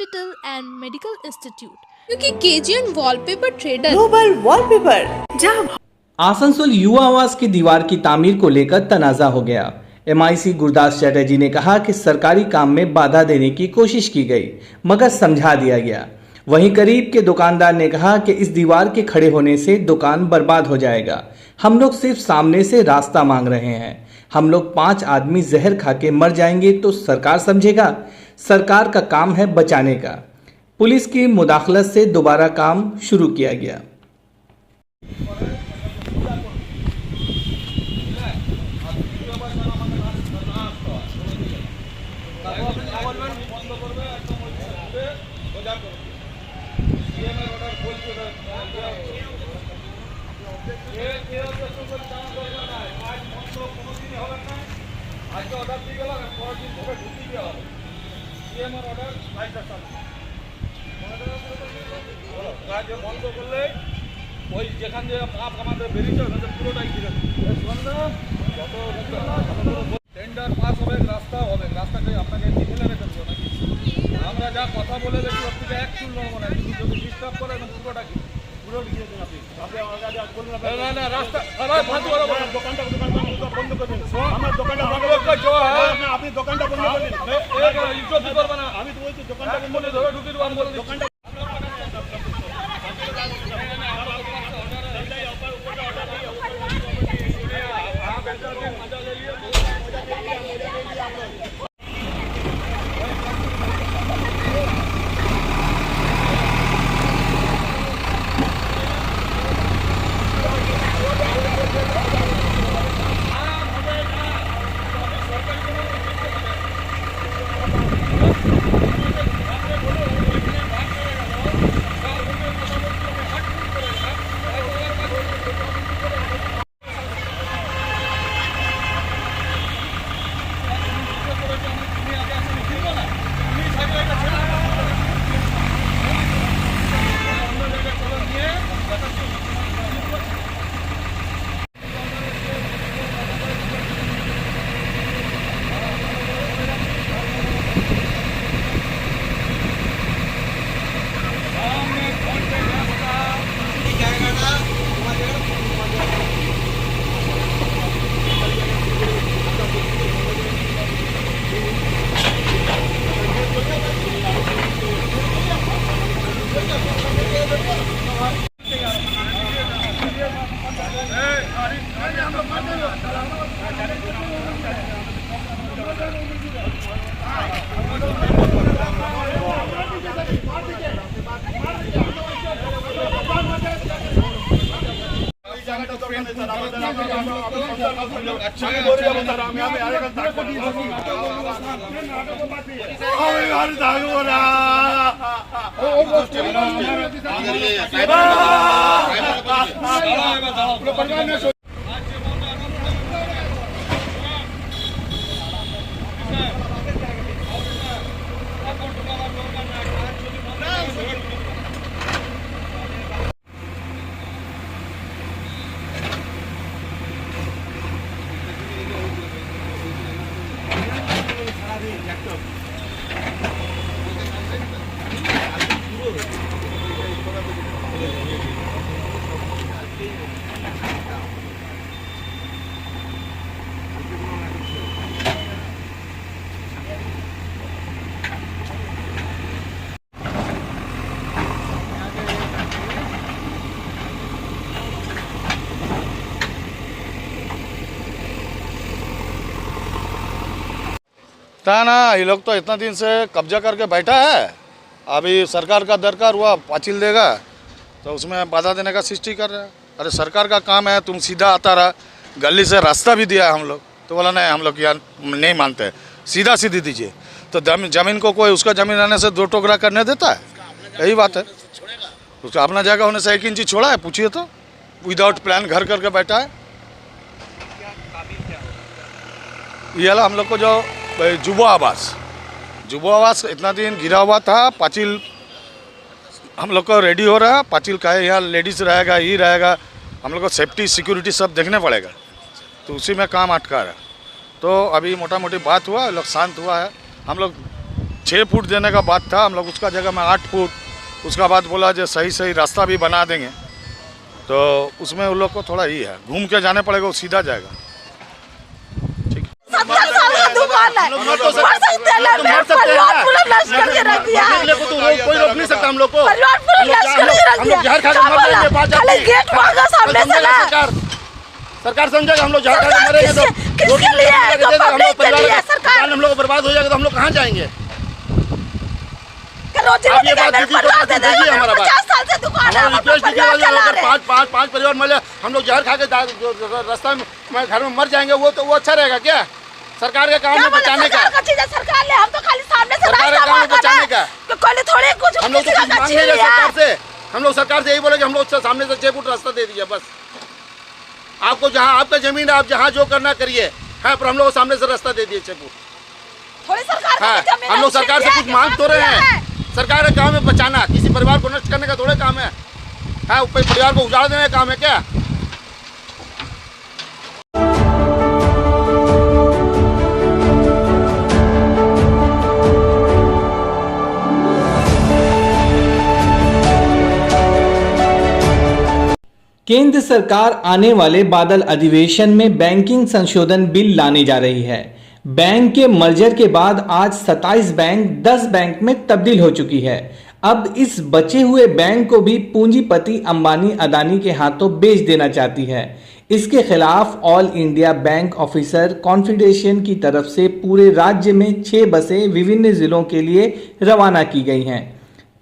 Hospital and Medical Institute. क्योंकि KGN wallpaper trader global wallpaper जहां आसनसोल युवा आवास की दीवार की तामीर को लेकर तनाजा हो गया। एमआईसी गुरदास चटर्जी ने कहा कि सरकारी काम में बाधा देने की कोशिश की गई मगर समझा दिया गया। वहीं करीब के दुकानदार ने कहा कि इस दीवार के खड़े होने से दुकान बर्बाद हो जाएगा। हम लोग सिर्फ सामने से रास्ता मांग रहे हैं। हम लोग 5 आदमी जहर खा के मर जाएंगे तो सरकार समझेगा? सरकार का काम है बचाने का। पुलिस की मुदाखलत से दोबारा काम शुरू किया गया। বন্ধ করলে ওই যেখান দিয়ে মাপ আমাদের বেরিয়েছে ওখানে পুরোটাই ঠিক আছে। টেন্ডার পাস হবে, রাস্তা হবে, রাস্তাকে আপনাকে ডিটেলে করবো নাকি? আমরা যা কথা বলে দেখি ওর থেকে এক চুল নেবো না, কিন্তু যদি ডিস্টার্ব করে পুরোটা কি পুরো লিখে দেন আপনি। না না রাস্তা দোকানটা বন্ধ করে দিন। আমার দোকানটা বন্ধ করে আপনি দোকানটা বন্ধ করে দিন। ইজ্জত করবে না, আমি তো বলছি দোকানটা বন্ধ করে ধরে ঢুকে দেবো। আমি বলে দোকানটা ना ये लोग तो इतना दिन से कब्जा करके बैठा है। अभी सरकार का दरकार हुआ पाचिल देगा तो उसमें बाधा देने का सृष्टि कर रहा है। अरे सरकार का काम है, तुम सीधा आता रहा, गली से रास्ता भी दिया हम लोग, तो बोला नहीं हम लोग यहाँ नहीं मानते, सीधा सीधी दीजिए। तो जमीन को कोई उसका जमीन आने से 2 टुकड़ा करने देता है? यही बात है। उसका अपना जगह होने से 1 इंची छोड़ा है, पूछिए तो। विदाउट प्लान घर करके बैठा है। ये हम लोग को जो जुबा आवास इतना दिन गिरा हुआ था, पाचिल हम लोग को रेडी हो रहा है। पाचिल का है, यहाँ लेडीज़ रहेगा, ही रहेगा, हम लोग को सेफ्टी सिक्योरिटी सब देखने पड़ेगा, तो उसी में काम अटका रहा। तो अभी मोटा मोटी बात हुआ, लोग शांत हुआ है। हम लोग 6 फुट देने का बात था, हम लोग उसका जगह में 8 फुट, उसका बाद बोला जो सही सही रास्ता भी बना देंगे, तो उसमें उन लोग को थोड़ा ही है, घूम के जाने पड़ेगा, वो सीधा जाएगा। 70 साल का दुकान है, मर सकते हैं, परिवार पूरा नष्ट करके रख दिया है। कोई रोक नहीं सकता हम लोग को। परिवार पूरा नष्ट करके रख दिया। खाली गेट मांगा सामने से ना। सरकार समझेगा हम लोग जहाँ खा के मरेंगे तो किसके लिए है? तो पब्लिक के लिए है सरकार। हम लोग बर्बाद हो जाएगा तो हम लोग कहाँ जाएंगे? रोजी रोटी का परिवार दे देंगे। 50 साल से दुकान है, हम लोग परिवार चला रहे हैं। पाँच परिवार मर जाए, हम लोग जहर खा के रास्ता में घर में मर जाएंगे, वो तो वो अच्छा रहेगा क्या? सरकार का काम है बचाने का। सरकार ने, हम तो खाली सामने से सरकार का काम है बचाने का। कोई थोड़े कुछ हम लोग तो कुछ मांग नहीं रहे सरकार से। हम लोग सरकार से यही बोले कि हम लोग सामने से 6 फुट रास्ता दे दीजिए बस। आपको जहाँ आपका जमीन है, आप जहाँ जो करना करिए, है, पर हम लोग सामने से रास्ता दे दिए 6 फुट। थोड़ी सरकार हम लोग सरकार से कुछ मांग तो रहे हैं। सरकार का काम है बचाना, किसी परिवार को नष्ट करने का थोड़े काम है। परिवार को उजाड़ देने का काम है क्या? केंद्र सरकार आने वाले बादल अधिवेशन में बैंकिंग संशोधन बिल लाने जा रही है। बैंक के मर्जर के बाद आज 27 बैंक 10 बैंक में तब्दील हो चुकी है। अब इस बचे हुए बैंक को भी पूंजीपति अंबानी अदानी के हाथों बेच देना चाहती है। इसके खिलाफ all India bank officer confederation की तरफ से पूरे राज्य में 6 बसें विभिन्न जिलों के लिए रवाना की गई हैं।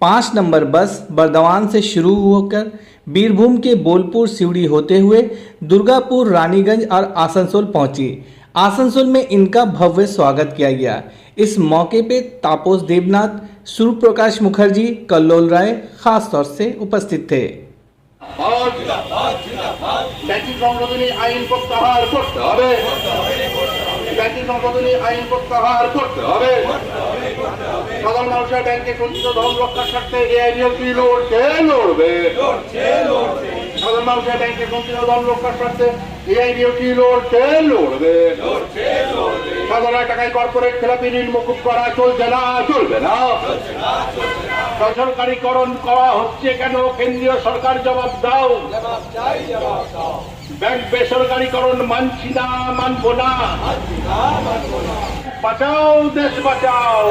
5 नंबर बस बर्दवान से शुरू होकर बीरभूम के बोलपुर सिवड़ी होते हुए दुर्गापुर, रानीगंज और आसनसोल पहुंची। आसनसोल में इनका भव्य स्वागत किया गया। इस मौके पे तापस देवनाथ, सूर्य प्रकाश मुखर्जी, कल्लोल राय खास तौर से उपस्थित थे। बैंकिंग সংশোধনী আইন প্রত্যাহার করতে হবে। ব্যাংকিং সংশোধনী আইন প্রত্যাহার করতে হবে। সাধারণ মানুষের ব্যাংকে সঞ্চিত ধন রক্ষার স্বার্থে এআইবিএলটি লড়ছে লড়বে। সাধারণ মানুষের ব্যাংকে সঞ্চিত ধন রক্ষার স্বার্থে এআইবিএলটি লড়ছে লড়বে। সাধারণ টাকায় কর্পোরেট খেলাপি ঋণ মকুব করা চলছে না, চলবে না। বেসরকারীকরণ করা হচ্ছে কেন? কেন্দ্রীয় সরকার জবাব দাও। ব্যাংক বেসরকারীকরণ মানছি না, মানবো না। বাঁচাও দেশ বাঁচাও,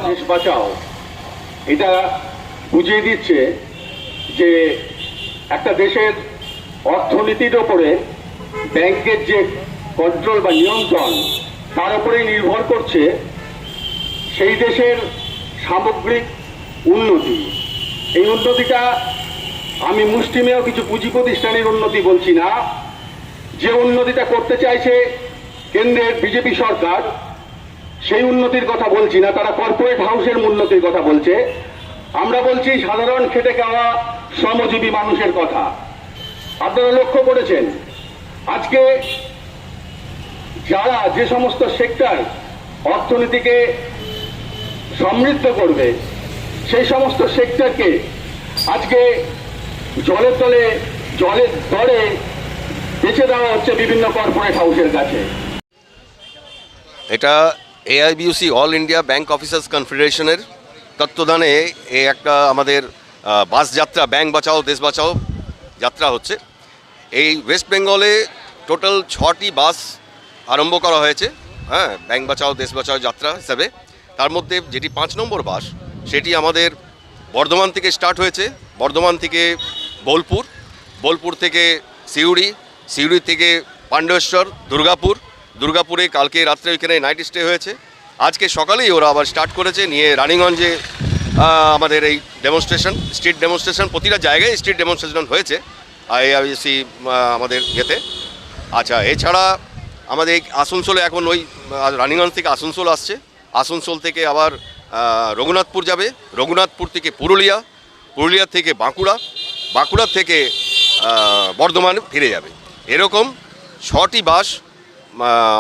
দেশ বাঁচাও। এটা বুঝিয়ে দিচ্ছে যে একটা দেশের অর্থনীতির ওপরে ব্যাংকের যে কন্ট্রোল বা নিয়ন্ত্রণ, তার উপরেই নির্ভর করছে সেই দেশের সামগ্রিক উন্নতি। এই উন্নতিটা আমি মুষ্টিমেয় কিছু পুঁজি প্রতিষ্ঠানের উন্নতি বলছি না। যে উন্নতিটা করতে চাইছে কেন্দ্রের বিজেপি সরকার, সেই উন্নতির কথা বলছি না। তারা কর্পোরেট হাউসের উন্নতির কথা বলছে। আমরা বলছি সাধারণ খেটে খাওয়া শ্রমজীবী মানুষের কথা। আপনারা লক্ষ্য করেছেন আজকে যারা যে সমস্ত সেক্টর অর্থনীতিকে সমৃদ্ধ করবে, সেই সমস্ত সেক্টরকে আজকে জলের তলে জলের দরে বেচে দেওয়া হচ্ছে বিভিন্ন কর্পোরেট হাউসের কাছে। এটা এআইবিউসি অল ইন্ডিয়া ব্যাংক অফিসার্স কনফেডারেশনের তত্ত্বাবধানে এই একটা আমাদের বাস যাত্রা, ব্যাংক বাঁচাও দেশ বাঁচাও যাত্রা হচ্ছে। এই ওয়েস্ট বেঙ্গলে টোটাল 6টি বাস আরম্ভ করা হয়েছে, হ্যাঁ, ব্যাংক বাঁচাও দেশ বাঁচাও যাত্রা হিসাবে। তার মধ্যে যেটি 5 নম্বর বাস, সেটি আমাদের বর্ধমান থেকে স্টার্ট হয়েছে। বর্ধমান থেকে বোলপুর, বোলপুর থেকে সিউড়ি, সিউড়ি থেকে পাণ্ডবেশ্বর, দুর্গাপুর, দুর্গাপুরে কালকে রাত্রে ওইখানে নাইট স্টে হয়েছে। আজকে সকালেই ওরা আবার স্টার্ট করেছে নিয়ে রানীগঞ্জে আমাদের এই ডেমনস্ট্রেশন, স্ট্রিট ডেমনস্ট্রেশন, প্রতিটা জায়গায় স্ট্রিট ডেমনস্ট্রেশন হয়েছে আইআইসি আমাদের ইয়েতে। আচ্ছা, এছাড়া আমাদের আসানসোলে এখন ওই রানীগঞ্জ থেকে আসানসোল আসছে, আসানসোল থেকে আবার রঘুনাথপুর যাবে, রঘুনাথপুর থেকে পুরুলিয়া, পুরুলিয়া থেকে বাঁকুড়া, বাঁকুড়া থেকে বর্ধমান ফিরে যাবে। এরকম 6টি বাস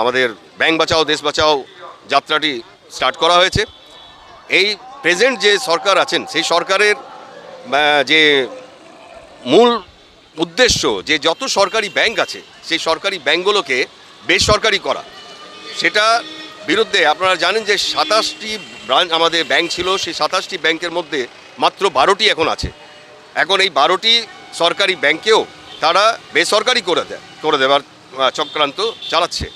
আমাদের ব্যাংক বাঁচাও দেশ বাঁচাও যাত্রাটি স্টার্ট করা হয়েছে। এই প্রেজেন্ট যে সরকার আছেন, সেই সরকারের যে মূল উদ্দেশ্য যে যত সরকারি ব্যাংক আছে সেই সরকারি ব্যাংকগুলোকে বেসরকারি করা, সেটা বিরুদ্ধে আপনারা জানেন যে 27টি ব্রাঞ্চ আমাদের ব্যাংক ছিল, সেই 27টি ব্যাংকের মধ্যে মাত্র 12টি এখন আছে। এখন এই 12টি সরকারি ব্যাংকেও তারা বেসরকারি করে দেওয়ার চক্রান্ত চালাচ্ছে।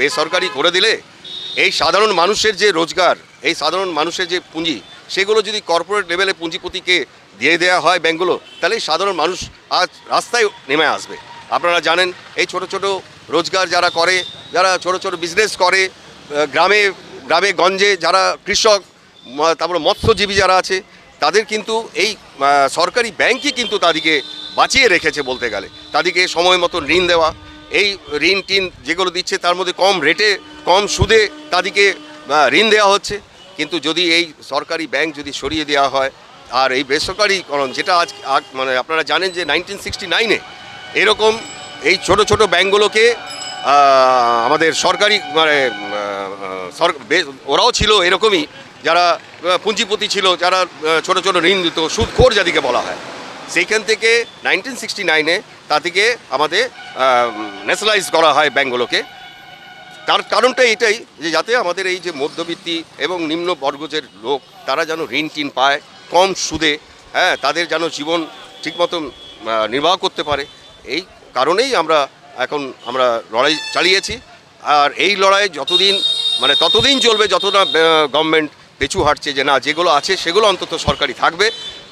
বেসরকারি করে দিলে এই সাধারণ মানুষের যে রোজগার, এই সাধারণ মানুষের যে পুঁজি, সেগুলো যদি কর্পোরেট লেভেলে পুঁজিপতিকে দিয়ে দেওয়া হয় ব্যাংকগুলো, তাহলে এই সাধারণ মানুষ আজ রাস্তায় নেমে আসবে। আপনারা জানেন এই ছোট ছোট রোজগার যারা করে, যারা ছোট ছোট বিজনেস করে, গ্রামে গ্রামে গঞ্জে যারা কৃষক, তারপরে মৎস্যজীবী যারা আছে, তাদের কিন্তু এই সরকারি ব্যাংকই কিন্তু তাদেরকে বাঁচিয়ে রেখেছে বলতে গেলে। তাদেরকে সময় মতো ঋণ দেওয়া, এই ঋণ টিন যেগুলো দিচ্ছে তার মধ্যে কম রেটে কম সুদে তাদেরকে ঋণ দেওয়া হচ্ছে। কিন্তু যদি এই সরকারি ব্যাংক যদি সরিয়ে দেওয়া হয় আর এই বেসরকারিকরণ, যেটা আজ মানে আপনারা জানেন যে 1969-এ এরকম এই ছোট ছোট ব্যাংকগুলোকে আমাদের সরকারি মানে ওরাও ছিল এরকমই, যারা পুঁজিপতি ছিল, যারা ছোট ছোট ঋণ দিত, সুদখোর যাদেরকে বলা হয়, সেইখান থেকে 1969-এ তাদেরকে আমাদের ন্যাশনালাইজ করা হয় ব্যাংকগুলোকে। তার কারণটা এটাই যে যাতে আমাদের এই যে মধ্যবিত্তি এবং নিম্ন বর্গের লোক তারা যেন ঋণ টিন পায় কম সুদে, হ্যাঁ, তাদের যেন জীবন ঠিকমতো নির্বাহ করতে পারে। এই কারণেই আমরা লড়াই চালিয়েছি। আর এই লড়াই ততদিন চলবে যতটা গভর্নমেন্ট পিছু হাঁটছে, যে না যেগুলো আছে সেগুলো অন্তত সরকারি থাকবে।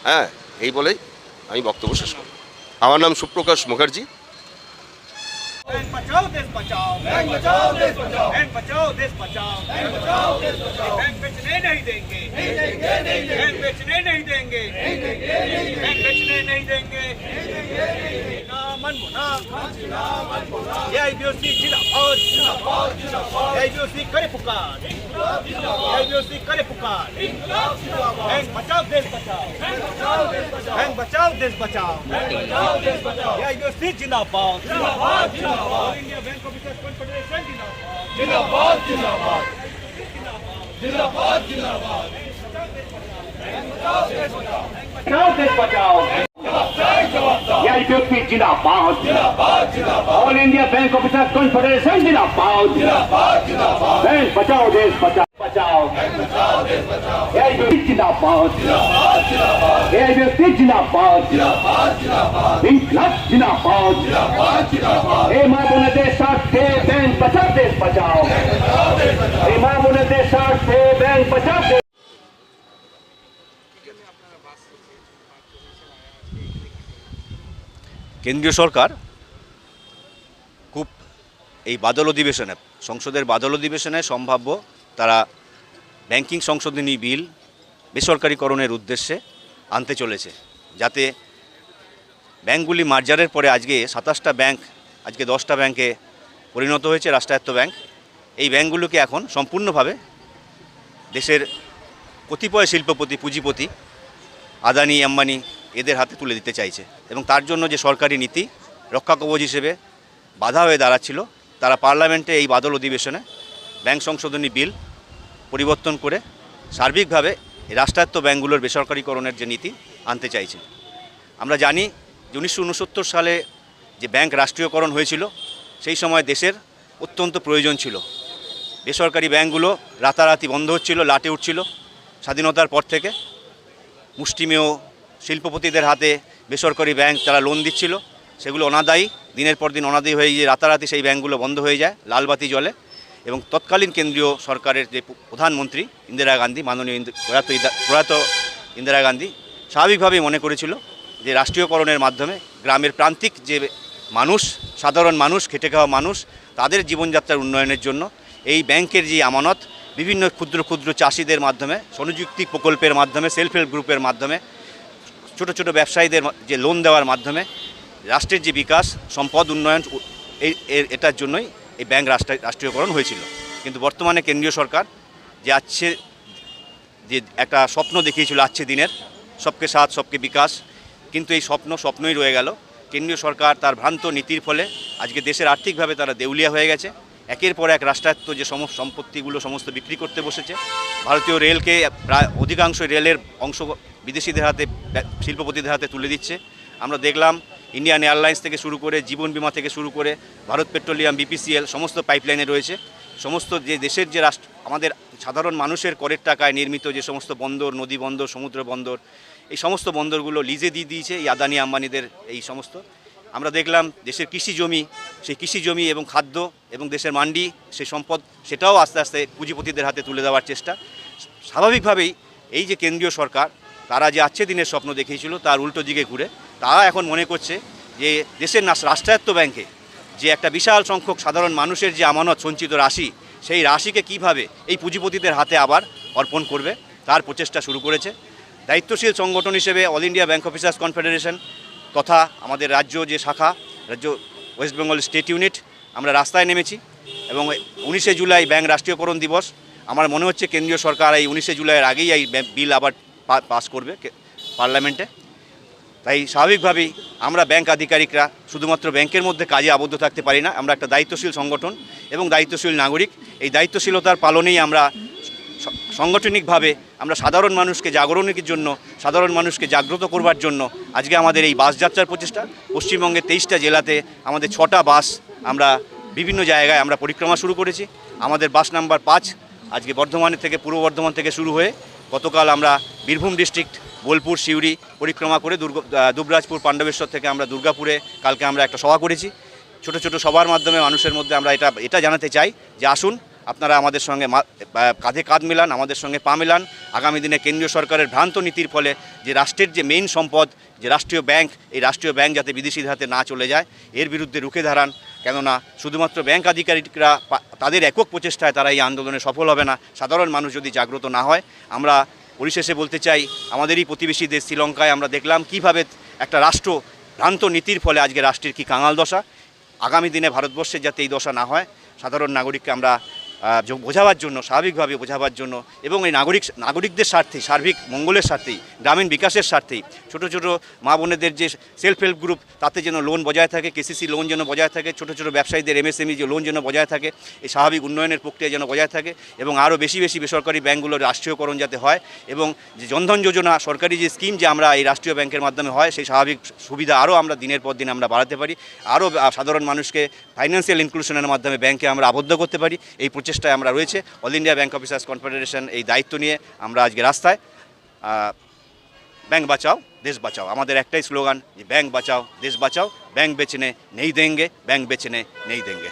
হ্যাঁ, এই বলেই আমি বক্তব্য শেষ করি। আমার নাম সুপ্রকাশ মুখার্জি। बैंक बचाओ देश बचाओ, बैंक बचाओ देश बचाओ, बैंक बचाओ देश बचाओ, बैंक बचाओ देश बचाओ, बैंक बेचने नहीं देंगे, नहीं देंगे, नहीं देंगे, बैंक बेचने नहीं देंगे, नहीं देंगे, बैंक बेचने नहीं देंगे, नहीं देंगे। ना मन मुना, ना मन मुना, ये आईबीओसी जिंदाबाद, जिंदाबाद, जिंदाबाद, आईबीओसी करे पुकार, आईबीओसी करे पुकार, बैंक बचाओ देश बचाओ, बैंक बचाओ देश बचाओ, बैंक बचाओ देश बचाओ, बैंक बचाओ देश बचाओ, आईबीओसी जिंदाबाद, जिंदाबाद, जिंदाबाद, all India bank officers confederation जिंदाबाद, जिंदाबाद, जिंदाबाद, जिंदाबाद, बचाओ देश बचाओ, आईबीओसी जिंदाबाद, all India bank officers confederation जिंदाबाद, बैंक बचाओ देश बचाओ, बचाओ आईबीओसी जिंदाबाद, आईबीओसी जिंदाबाद, इंकलाब जिंदाबाद, ए मां बोने स्वार्थे बैंक बचाओ देश बचाओ, ए मां बोने स्वार्थे बैंक बचाओ देश। কেন্দ্রীয় সরকার খুব এই বাদল অধিবেশনে, সংসদের বাদল অধিবেশনে সম্ভাব্য তারা ব্যাংকিং সংশোধনী বিল বেসরকারিকরণের উদ্দেশ্যে আনতে চলেছে, যাতে ব্যাংকগুলি মার্জারের পরে আজকে 27টা ব্যাংক, আজকে 10টা ব্যাংকে পরিণত হয়েছে রাষ্ট্রায়ত্ত ব্যাংক। এই ব্যাংকগুলোকে এখন সম্পূর্ণভাবে দেশের কতিপয় শিল্পপতি, পুঁজিপতি, আদানি, আম্বানি এদের হাতে তুলে দিতে চাইছে। এবং তার জন্য যে সরকারি নীতি রক্ষাকবচ হিসেবে বাধা হয়ে দাঁড়াচ্ছিল, তারা পার্লামেন্টে এই বাদল অধিবেশনে ব্যাংক সংশোধনী বিল পরিবর্তন করে সার্বিকভাবে রাষ্ট্রায়ত্ত ব্যাংকগুলোর বেসরকারিকরণের যে নীতি আনতে চাইছে। আমরা জানি যে 1969 সালে যে ব্যাংক রাষ্ট্রীয়করণ হয়েছিল, সেই সময় দেশের অত্যন্ত প্রয়োজন ছিল। বেসরকারি ব্যাংকগুলো রাতারাতি বন্ধ হচ্ছিল, লাটে উঠছিল। স্বাধীনতার পর থেকে মুষ্টিমেয় শিল্পপতিদের হাতে বেসরকারি ব্যাংক তারা লোন দিচ্ছিল, সেগুলো অনাদায়ী, দিনের পর দিন অনাদায়ী হয়ে গিয়ে রাতারাতি সেই ব্যাংকগুলো বন্ধ হয়ে যায়, লালবাতি জ্বলে। এবং তৎকালীন কেন্দ্রীয় সরকারের যে প্রধানমন্ত্রী ইন্দিরা গান্ধী, মাননীয় প্রয়াত ইন্দিরা গান্ধী স্বাভাবিকভাবেই মনে করেছিল যে রাষ্ট্রীয়করণের মাধ্যমে গ্রামের প্রান্তিক যে মানুষ, সাধারণ মানুষ, খেটে খাওয়া মানুষ, তাদের জীবনযাত্রার উন্নয়নের জন্য এই ব্যাংকের যে আমানত বিভিন্ন ক্ষুদ্র ক্ষুদ্র চাষিদের মাধ্যমে, স্বনিযুক্তি প্রকল্পের মাধ্যমে, সেলফ হেল্প গ্রুপের মাধ্যমে, ছোট ছোট ব্যবসায়ীদের যে লোন দেওয়ার মাধ্যমে রাষ্ট্রের যে বিকাশ, সম্পদ উন্নয়ন, এটার জন্যই এই ব্যাংক রাষ্ট্রীয়করণ হয়েছিল। কিন্তু বর্তমানে কেন্দ্রীয় সরকার যে একটা স্বপ্ন দেখিয়েছিল আজকে দিনের, সবকে সাথ সবকে বিকাশ, কিন্তু এই স্বপ্নই রয়ে গেল। কেন্দ্রীয় সরকার তার ভ্রান্ত নীতির ফলে আজকে দেশের আর্থিকভাবে তারা দেউলিয়া হয়ে গেছে। একের পর এক রাষ্ট্রায়ত্ত যে সম্পত্তিগুলো সমস্ত বিক্রি করতে বসেছে। ভারতীয় রেলকে প্রায় অধিকাংশ রেলের অংশ বিদেশিদের হাতে, শিল্পপতিদের হাতে তুলে দিচ্ছে। আমরা দেখলাম ইন্ডিয়ান এয়ারলাইন্স থেকে শুরু করে, জীবন বীমা থেকে শুরু করে, ভারত পেট্রোলিয়াম, বিপিসিএল সমস্ত পাইপলাইনে রয়েছে। সমস্ত যে দেশের যে রাষ্ট্র আমাদের সাধারণ মানুষের করের টাকায় নির্মিত যে সমস্ত বন্দর, নদী বন্দর, সমুদ্র বন্দর, এই সমস্ত বন্দরগুলো লিজে দিয়ে দিয়েছে এই আদানি আম্বানিদের। এই সমস্ত আমরা দেখলাম দেশের কৃষি জমি, সেই কৃষি জমি এবং খাদ্য এবং দেশের মান্ডি, সেই সম্পদ, সেটাও আস্তে আস্তে পুঁজিপতিদের হাতে তুলে দেওয়ার চেষ্টা। স্বাভাবিকভাবেই এই যে কেন্দ্রীয় সরকার, তারা যে আচ্ছে দিনের স্বপ্ন দেখিয়েছিল তার উল্টো দিকে ঘুরে তারা এখন মনে করছে যে দেশের রাষ্ট্রায়ত্ত ব্যাংকে যে একটা বিশাল সংখ্যক সাধারণ মানুষের যে আমানত সঞ্চিত রাশি, সেই রাশিকে কিভাবে এই পুঁজিপতিদের হাতে আবার অর্পণ করবে তার প্রচেষ্টা শুরু করেছে। দায়িত্বশীল সংগঠন হিসেবে all India bank officers confederation তথা আমাদের রাজ্য যে শাখা, রাজ্য ওয়েস্ট বেঙ্গল স্টেট ইউনিট, আমরা রাস্তায় নেমেছি এবং 19শে জুলাই ব্যাংক রাষ্ট্রীয়করণ দিবস। আমার মনে হচ্ছে কেন্দ্রীয় সরকার এই 19শে জুলাইয়ের আগেই এই বিল আবার পাস করবে পার্লামেন্টে। তাই স্বাভাবিকভাবেই আমরা ব্যাংক আধিকারিকরা শুধুমাত্র ব্যাংকের মধ্যে কাজে আবদ্ধ থাকতে পারি না, আমরা একটা দায়িত্বশীল সংগঠন এবং দায়িত্বশীল নাগরিক। এই দায়িত্বশীলতার পালনেই আমরা সাংগঠনিকভাবে আমরা সাধারণ মানুষকে জাগরণের জন্য, সাধারণ মানুষকে জাগ্রত করবার জন্য আজকে আমাদের এই বাস যাত্রার প্রচেষ্টা। পশ্চিমবঙ্গের 23টা জেলাতে আমাদের 6টা বাস আমরা বিভিন্ন জায়গায় আমরা পরিক্রমা শুরু করেছি। আমাদের বাস নাম্বার 5 আজকে বর্ধমানের থেকে, পূর্ব বর্ধমান থেকে শুরু হয়ে গতকাল আমরা বীরভূম ডিস্ট্রিক্ট, বোলপুর, সিউড়ি পরিক্রমা করে দুবরাজপুর, পাণ্ডবেশ্বর থেকে আমরা দুর্গাপুরে কালকে আমরা একটা সভা করেছি। ছোট ছোট সভার মাধ্যমে মানুষের মধ্যে আমরা এটা জানাতে চাই যে আসুন আপনারা আমাদের সঙ্গে কাঁধে কাঁধ মেলান, আমাদের সঙ্গে পা মেলান। আগামী দিনে কেন্দ্রীয় সরকারের ভ্রান্ত নীতির ফলে যে রাষ্ট্রের যে মেইন সম্পদ, যে রাষ্ট্রীয় ব্যাংক, এই রাষ্ট্রীয় ব্যাংক যাতে বিদেশিদের হাতে না চলে যায়, এর বিরুদ্ধে রুখে দাঁড়ান। কেননা শুধুমাত্র ব্যাংক আধিকারিকরা তাদের একক প্রচেষ্টায় তারা এই আন্দোলনে সফল হবে না, সাধারণ মানুষ যদি জাগ্রত না হয়। আমরা পরিশেষে বলতে চাই, আমাদেরই প্রতিবেশী দেশ শ্রীলঙ্কায় আমরা দেখলাম কিভাবে একটা রাষ্ট্র ভ্রান্ত নীতির ফলে আজকে রাষ্ট্রের কী কাঙাল দশা। আগামী দিনে ভারতবর্ষের যাতে এই দশা না হয়, সাধারণ নাগরিককে আমরা বোঝাবার জন্য, স্বাভাবিকভাবে বোঝাবার জন্য এবং এই নাগরিকদের স্বার্থে, সার্বিক মঙ্গলের স্বার্থেই, গ্রামীণ বিকাশের স্বার্থেই ছোট ছোট মা বোনেদের যে সেলফ হেল্প গ্রুপ, তাতে যেন লোন বজায় থাকে, কেসিসি লোন যেন বজায় থাকে, ছোট ছোট ব্যবসায়ীদের এমএসএমই যে লোন যেন বজায় থাকে, এই স্বাভাবিক উন্নয়নের প্রক্রিয়া যেন বজায় থাকে এবং আরও বেশি বেশি বেসরকারি ব্যাংকগুলোর রাষ্ট্রীয়করণ যাতে হয় এবং যে জনধন যোজনা সরকারি যে স্কিম যে আমরা এই রাষ্ট্রীয় ব্যাংকের মাধ্যমে হয়, সেই স্বাভাবিক সুবিধা আরও আমরা দিনের পর দিন আমরা বাড়াতে পারি, আরও সাধারণ মানুষকে ফাইন্যান্সিয়াল ইনক্লুশনের মাধ্যমে ব্যাংকে আমরা আবদ্ধ করতে পারি। এই প্রচেষ্টায় আমরা রয়েছে। All India bank officers confederation এই দায়িত্ব নিয়ে আমরা আজকে রাস্তায়। ব্যাংক বাঁচাও দেশ বাঁচাও, আমাদের একটাই স্লোগান যে ব্যাংক বাঁচাও দেশ বাঁচাও, ব্যাংক बेचने नहीं देंगे, ব্যাংক बेचने नहीं देंगे।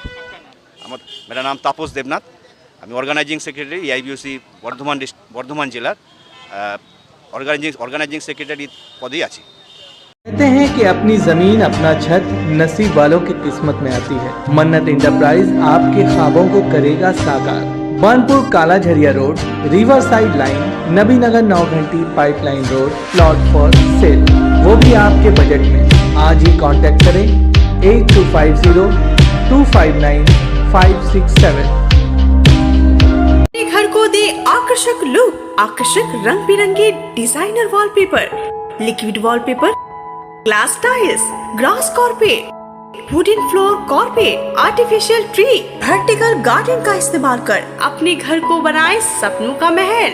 मेरा नाम तापस देवनाथ, আমি অর্গানাইজিং সেক্রেটারি EIBOC বর্ধমান জেলার অর্গানাইজিং সেক্রেটারি পদেই আছি। कहते हैं कि अपनी जमीन अपना छत नसीब वालों की किस्मत में आती है। मन्नत इंटरप्राइज आपके ख्वाबों को करेगा साकार। बानपुर काला Jharia road, river side line, Nabinagar 9 घंटी pipeline road, plot for sale, वो भी आपके बजट में। आज ही कांटेक्ट करें 8250-259-567। अपने घर को दे आकर्षक लुक, आकर्षक रंग बिरंगे designer wallpaper, liquid wallpaper, glass tiles, grass carpet, wooden floor carpet, artificial tree, vertical garden का इस्तेमाल कर अपने घर को बनाए सपनों का महल।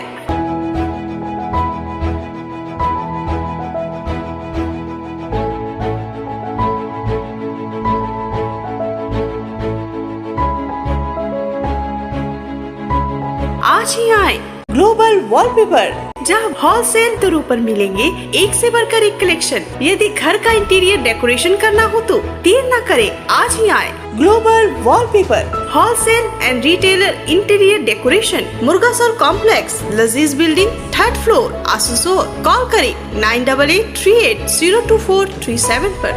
आज ही आए ग्लोबल वॉलपेपर, जहां होलसेल दरों पर मिलेंगे एक से बढ़कर एक कलेक्शन। यदि घर का इंटीरियर डेकोरेशन करना हो तो देर न करें, आज ही आए global wallpaper, wholesale and retailer interior decoration, Murgasol complex, Lazeez building, 3rd floor, Asansol. Call करें 9838302437 पर।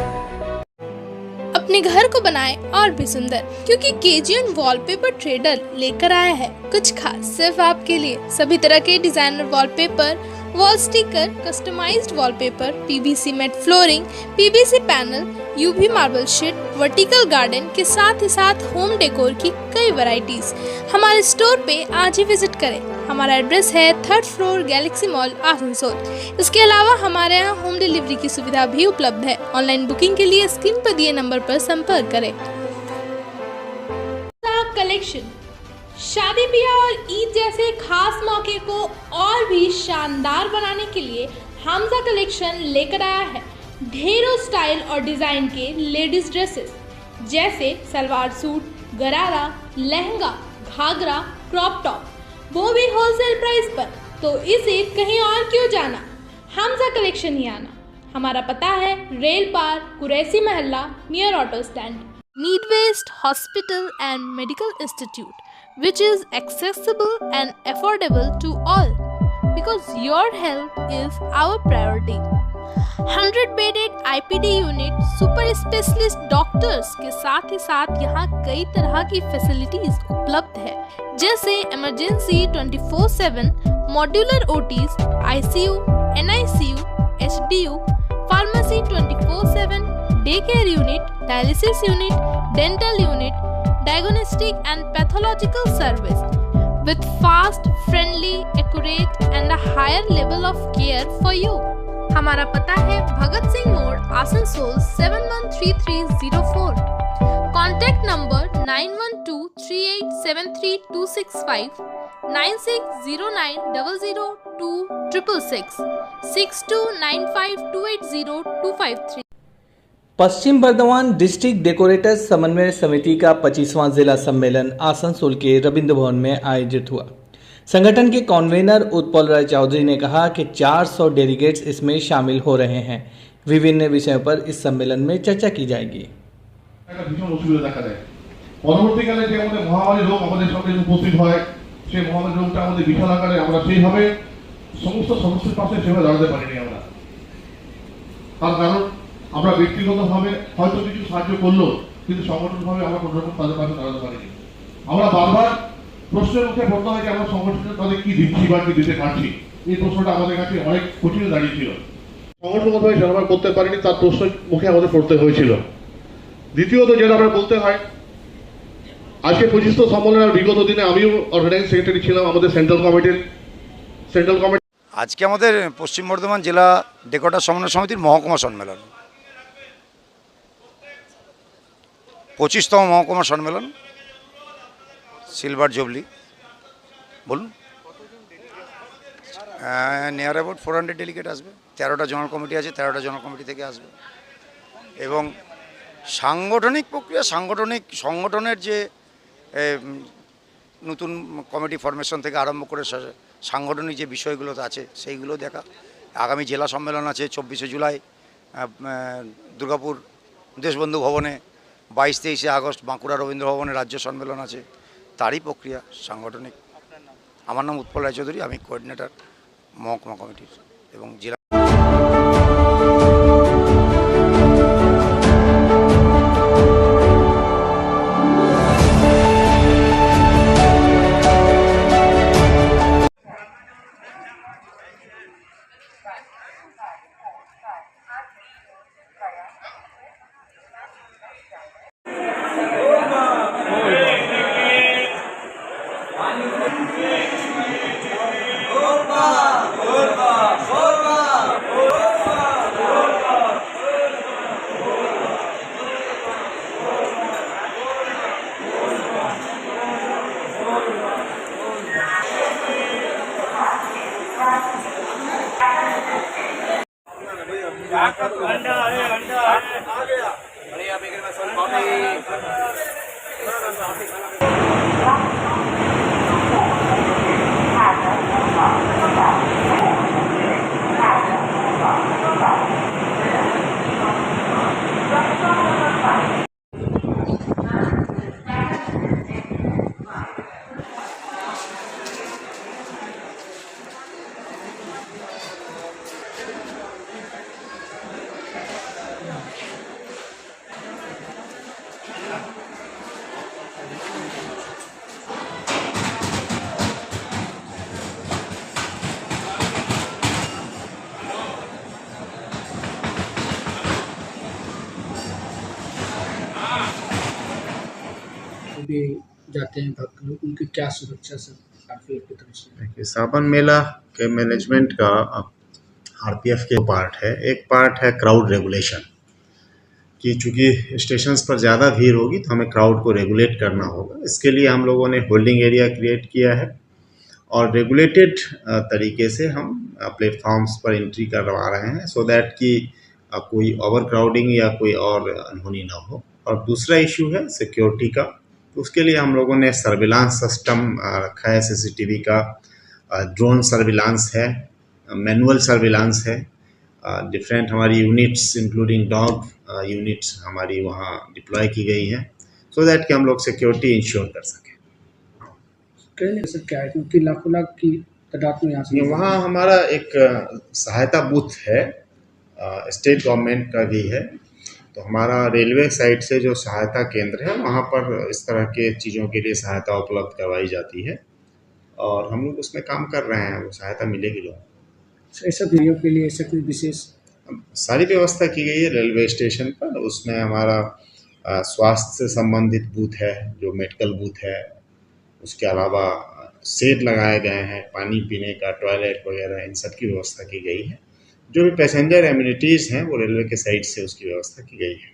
अपने घर को बनाएं और भी सुंदर, क्योंकि केजीएन वॉलपेपर ट्रेडर लेकर आया है कुछ खास सिर्फ आपके लिए। सभी तरह के designer wallpaper, wall sticker, customised wallpaper, PVC mat flooring, PVC panel, UV marble sheet, vertical garden के साथ ही साथ होम डेकोर की कई वैरायटीज। हमारे स्टोर पे आज ही विजिट करें। हमारा एड्रेस है 3rd floor, Galaxy mall, Asansol. इसके अलावा हमारे यहाँ होम डिलीवरी की सुविधा भी उपलब्ध है। ऑनलाइन बुकिंग के लिए स्क्रीन पर दिए नंबर पर संपर्क करें। कलेक्शन शादी ब्याह और ईद जैसे खास मौके को और भी शानदार बनाने के लिए हमजा कलेक्शन लेकर आया है ढेरों स्टाइल और डिजाइन के लेडीज ड्रेसेस, जैसे सलवार सूट, गरारा, लहंगा, घाघरा, क्रॉप टॉप, वो भी होलसेल प्राइस पर। तो इसे कहीं और क्यों जाना, हमजा कलेक्शन ही आना। हमारा पता है रेल पार, कुरैसी महल्ला, near auto stand. Need Waste Hospital and Medical Institute, which is accessible and affordable to all, because your health is our priority. 100 bedded IPD unit, super specialist doctors के साथ ही साथ यहाँ कई तरह की फैसिलिटीज उपलब्ध है, जैसे emergency 24/7, modular OTs, ICU, NICU, HDU, pharmacy 24/7, day care unit, dialysis unit, dental unit, diagnostic and pathological service with fast, friendly, accurate and a higher level of care for you. हमारा पता है भगत सिंह मोड़, Asansol 713304। Contact number 9123873265, 9609002666, 6295280253। पश्चिम Bardhaman district decorators समन्वय समिति का 25वां जिला सम्मेलन आसनसोल के रविंद्र भवन में आयोजित हुआ। संगठन के कन्वीनर उत्पल राय चौधरी ने कहा कि 400 डेलीगेट्स इसमें शामिल हो रहे हैं। विभिन्न विषयों पर इस सम्मेलन में चर्चा की जाएगी। পরবর্তীকালে যে আমাদের মহামারী রোগ আমাদের সামনে উপস্থিত হয়, সেই মহামারী রোগটা আমাদের বিশাল আকারে আমরা সেইভাবে সমস্ত সমস্যার পাশে সেভাবে দাঁড়াতে পারিনি আমরা। তার কারণ আমরা ব্যক্তিগতভাবে হয়তো কিছু সাহায্য করলো, কিন্তু সংগঠনভাবে আমরা কোনো রকম তাদের পাশে দাঁড়াতে পারিনি। আমরা বারবার প্রশ্নের মুখে পড়তে হয় যে আমরা সংগঠনের তাদের কি দিচ্ছি বা কি দিতে পারছি। এই প্রশ্নটা আমাদের কাছে অনেক কঠিন দাঁড়িয়েছিল। সংগঠনগতভাবে সেটা আমরা করতে পারিনি, তার প্রশ্ন মুখে আমাদের পড়তে হয়েছিল। দ্বিতীয়ত যেটা আমরা বলতে হয়, আজকে 25তম সম্মেলনের বিগত দিনে আমিও অর্গানাইজিং সেক্রেটারি ছিলাম আমাদের সেন্ট্রাল কমিটি। আজকে আমাদের পশ্চিম বর্ধমান জেলা ডেকোরেটর সমন্বয় সমিতির মহকুমা সম্মেলন, 25তম মহকুমা সম্মেলন সিলভার জুবলি। বলুন, নিয়ার অ্যাবাউট 400 ডেলিগেট আসবে। 13টা জোনাল কমিটি আছে, 13টা জোনাল কমিটি থেকে আসবে। এবং সাংগঠনিক প্রক্রিয়া, সংগঠনের যে নতুন কমিটি ফরমেশন থেকে আরম্ভ করে সাংগঠনিক যে বিষয়গুলো আছে সেইগুলো দেখা। আগামী জেলা সম্মেলন আছে 24শে জুলাই দুর্গাপুর দেশবন্ধু ভবনে, 22-23শে আগস্ট বাঁকুড়া রবীন্দ্র ভবনে রাজ্য সম্মেলন আছে, তারই প্রক্রিয়া সাংগঠনিক। আমার নাম উৎপল রায় চৌধুরী, আমি কোঅর্ডিনেটর মহকুমা কমিটির এবং জেলা। भी जाते हैं भक्त लोग, उनकी क्या सुरक्षा सब आरपीएफ की तरफ से? देखिए, सावन मेला के मैनेजमेंट का आरपीएफ के पार्ट है। एक पार्ट है क्राउड रेगुलेशन, कि चूँकि स्टेशंस पर ज़्यादा भीड़ होगी तो हमें क्राउड को रेगुलेट करना होगा। इसके लिए हम लोगों ने होल्डिंग एरिया क्रिएट किया है और रेगुलेटेड तरीके से हम प्लेटफॉर्म्स पर एंट्री करवा रहे हैं, सो दैट कि कोई ओवर क्राउडिंग या कोई और अनहोनी ना हो। और दूसरा इशू है सिक्योरिटी का, उसके लिए हम लोगों ने सर्विलांस सिस्टम रखा है, सीसीटीवी का, ड्रोन सर्विलांस है, मैनुअल सर्विलांस है, डिफरेंट हमारी यूनिट्स इंक्लूडिंग डॉग यूनिट्स हमारी वहाँ डिप्लॉय की गई हैं, सो दैट कि हम लोग सिक्योरिटी इंश्योर कर सकें। क्या है क्योंकि लाखों लाख की तादाद में यहाँ से वहाँ हमारा एक सहायता बूथ है, स्टेट गवर्नमेंट का भी है, तो हमारा रेलवे साइड से जो सहायता केंद्र है वहाँ पर इस तरह के चीज़ों के लिए सहायता उपलब्ध करवाई जाती है और हम लोग उसमें काम कर रहे हैं, वो सहायता मिलेगी लोगों। ऐसा वीडियो के लिए ऐसा कोई विशेष सारी व्यवस्था की गई है रेलवे स्टेशन पर। उसमें हमारा स्वास्थ्य से संबंधित बूथ है, जो मेडिकल बूथ है, उसके अलावा शेड लगाए गए हैं, पानी पीने का, टॉयलेट वगैरह, इन सब की व्यवस्था की गई है। जो भी पैसेंजर एमिनिटीज़ हैं वो रेलवे के साइड से उसकी व्यवस्था की गई है।